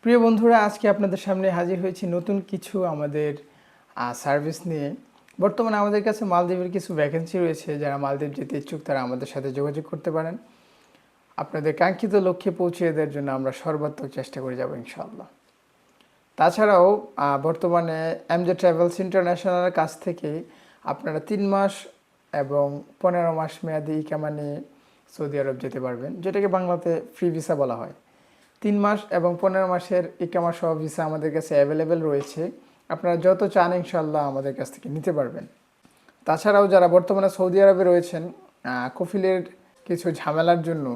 প্রিয় বন্ধুরা, আজকে আপনাদের সামনে হাজির হয়েছি নতুন কিছু আমাদের সার্ভিস নিয়ে। বর্তমানে আমাদের কাছে মালদ্বীপের কিছু ভ্যাকেন্সি রয়েছে। যারা মালদ্বীপ যেতে ইচ্ছুক তারা আমাদের সাথে যোগাযোগ করতে পারেন। আপনাদের কাঙ্ক্ষিত লক্ষ্যে পৌঁছে দেওয়ার জন্য আমরা সর্বাত্মক চেষ্টা করে যাব ইনশাআল্লাহ। তাছাড়াও বর্তমানে এমজে ট্রাভেলস ইন্টারন্যাশনালের কাছ থেকে আপনারা 3 মাস এবং 15 মাস মেয়াদি ইকামা নিয়ে সৌদি আরব যেতে পারবেন, যেটাকে বাংলাতে ফ্রি ভিসা বলা হয়। 3 মাস এবং 15 মাসের ইকামা সহ ভিসা আমাদের কাছে অ্যাভেলেবেল রয়েছে। আপনারা যত চান ইনশাল্লাহ আমাদের কাছ থেকে নিতে পারবেন। তাছাড়াও যারা বর্তমানে সৌদি আরবে রয়েছেন, কফিলের কিছু ঝামেলার জন্য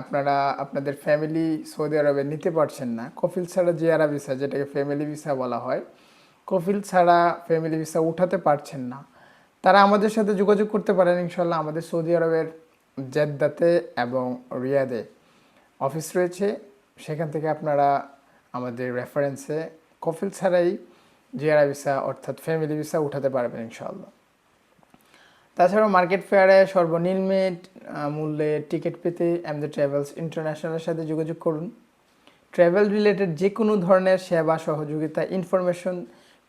আপনারা আপনাদের ফ্যামিলি সৌদি আরবে নিতে পারছেন না, কফিল ছাড়া জিয়ারা ভিসা, যেটাকে ফ্যামিলি ভিসা বলা হয়, কফিল ছাড়া ফ্যামিলি ভিসা উঠাতে পারছেন না, তারা আমাদের সাথে যোগাযোগ করতে পারেন ইনশাল্লাহ। আমাদের সৌদি আরবের জেদ্দাতে এবং রিয়াদে অফিস রয়েছে। সেখান থেকে আপনারা আমাদের রেফারেন্সে কফিল ছাড়াই জিয়ারা ভিসা অর্থাৎ ফ্যামিলি ভিসা উঠাতে পারবেন ইনশাআল্লাহ। তাছাড়াও মার্কেট ফেয়ারে সর্বনিম্ন মূল্যে টিকিট পেতে এমজে ট্রাভেলস ইন্টারন্যাশনালের সাথে যোগাযোগ করুন। ট্রাভেল রিলেটেড যে কোনো ধরনের সেবা সহযোগিতা ইনফরমেশন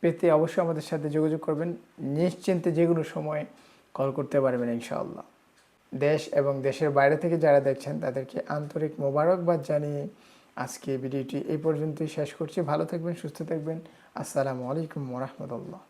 পেতে অবশ্যই আমাদের সাথে যোগাযোগ করবেন। নিশ্চিন্তে যে কোনো সময় কল করতে পারবেন ইনশাআল্লাহ। দেশ এবং দেশের বাইরে থেকে যারা দেখছেন তাদেরকে আন্তরিক মোবারকবাদ জানিয়ে আজকে ভিডিওটি এই পর্যন্তই শেষ করছি। ভালো থাকবেন, সুস্থ থাকবেন। আসসালামু আলাইকুম ওয়া রাহমাতুল্লাহ।